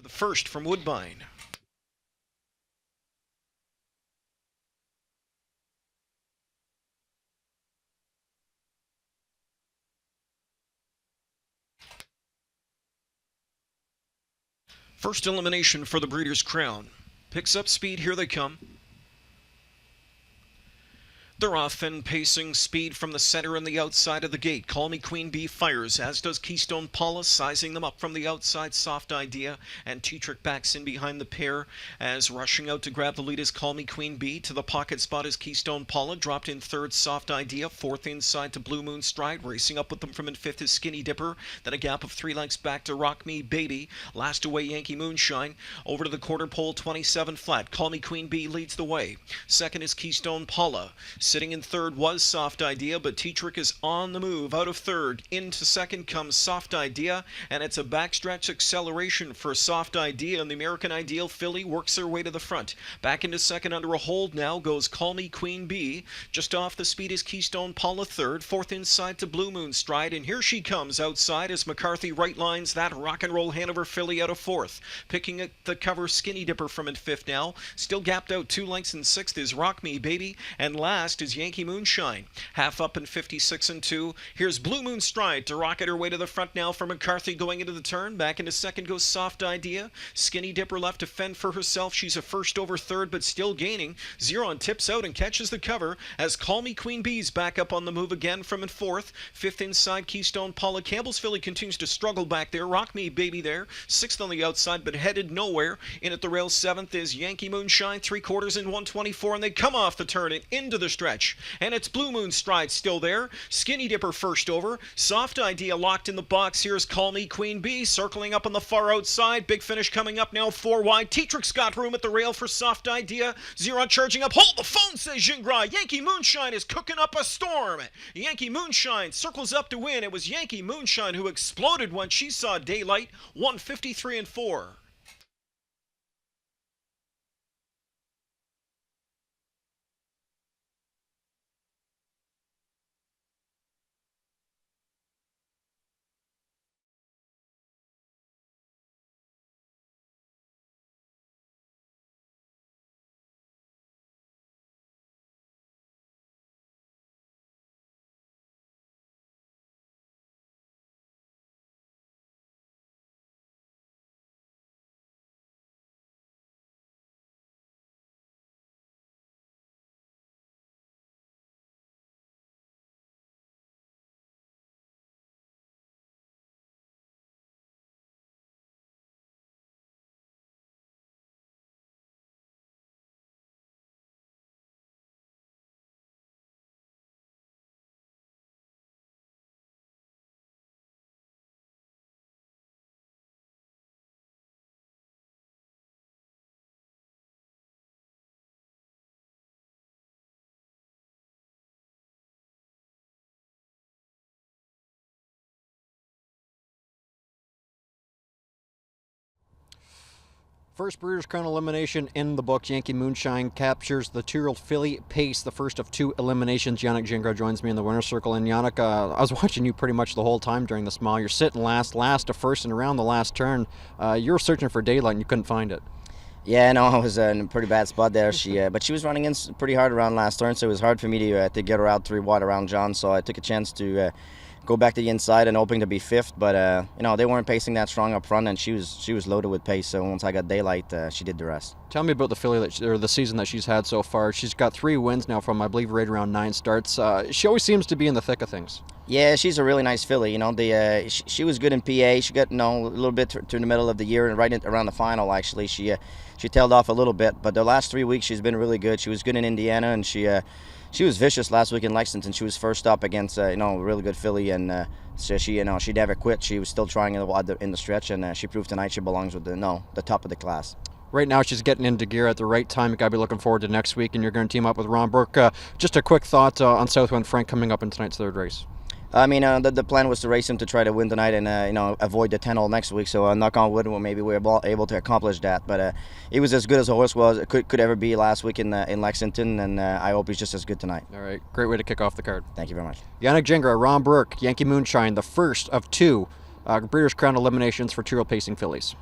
the first from Woodbine. First elimination for the Breeders' Crown. Picks up speed, here they come. They're off and pacing speed from the center and the outside of the gate. Call Me Queen Bee fires, as does Keystone Paula, sizing them up from the outside. Soft Idea and T-Trick backs in behind the pair, as rushing out to grab the lead is Call Me Queen Bee. To the pocket spot is Keystone Paula, dropped in third, Soft Idea. Fourth inside to Blue Moon Stride, racing up with them from in fifth is Skinny Dipper. Then a gap of 3 lengths back to Rock Me Baby. Last away Yankee Moonshine. Over to the quarter pole, 27 flat. Call Me Queen Bee leads the way. Second is Keystone Paula. Sitting in third was Soft Idea, but T-Trick is on the move. Out of third, into second comes Soft Idea, and it's a backstretch acceleration for Soft Idea, and the American Ideal filly works her way to the front. Back into second under a hold now goes Call Me Queen Bee. Just off the speed is Keystone Paula third. Fourth inside to Blue Moon Stride, and here she comes outside as McCarthy right lines that Rock and Roll Hanover filly out of fourth. Picking at the cover, Skinny Dipper from in fifth now. Still gapped out 2 lengths in sixth is Rock Me Baby, and last is Yankee Moonshine. Half up in 56 and 2. Here's Blue Moon Stride to rocket her way to the front now for McCarthy going into the turn. Back into second goes Soft Idea. Skinny Dipper left to fend for herself. She's a first over third, but still gaining. Zero on tips out and catches the cover as Call Me Queen Bee's back up on the move again from in fourth. Fifth inside Keystone Paula. Campbell's filly continues to struggle back there. Rock Me Baby there. Sixth on the outside, but headed nowhere. In at the rail, seventh is Yankee Moonshine. 3/4 in 124, and they come off the turn and into the stretch. And it's Blue Moon Stride still there. Skinny Dipper first over. Soft Idea locked in the box. Here's Call Me Queen Bee circling up on the far outside. Big finish coming up now, 4 wide. T-Trick's got room at the rail for Soft Idea. Zero charging up. Hold the phone, says Gingras. Yankee Moonshine is cooking up a storm. Yankee Moonshine circles up to win. It was Yankee Moonshine who exploded when she saw daylight. 153 and 4. First Breeders' Crown elimination in the books. Yankee Moonshine captures the 2-year-old filly Pace, the first of 2 eliminations. Yannick Gingras joins me in the winner's circle. And Yannick, I was watching you pretty much the whole time during this mile. You're sitting last to first, and around the last turn, you were searching for daylight and you couldn't find it. Yeah, no, I was in a pretty bad spot there. But she was running in pretty hard around last turn, so it was hard for me to get her out 3 wide around John. So I took a chance to go back to the inside and hoping to be fifth. But they weren't pacing that strong up front, and she was loaded with pace. So once I got daylight, she did the rest. Tell me about the filly or the season that she's had so far. She's got 3 wins now from, I believe, right around 9 starts. She always seems to be in the thick of things. Yeah, she's a really nice filly. She was good in PA. She got a little bit to the middle of the year and around the final. Actually, she tailed off a little bit, but the last 3 weeks she's been really good. She was good in Indiana, and she was vicious last week in Lexington. She was first up against a really good filly, and so she never quit. She was still trying in the stretch, and she proved tonight she belongs with the top of the class. Right now she's getting into gear at the right time. You got to be looking forward to next week, and you're going to team up with Ron Burke. Just a quick thought on Southwind Frank coming up in tonight's third race. The plan was to race him to try to win tonight and avoid the 10-hole next week. So knock on wood, maybe we're able to accomplish that. But he was as good as a horse could ever be last week in Lexington, and I hope he's just as good tonight. All right, great way to kick off the card. Thank you very much. Yannick Gingras, Ron Burke, Yankee Moonshine, the first of 2 Breeders' Crown eliminations for 2-year-old pacing fillies.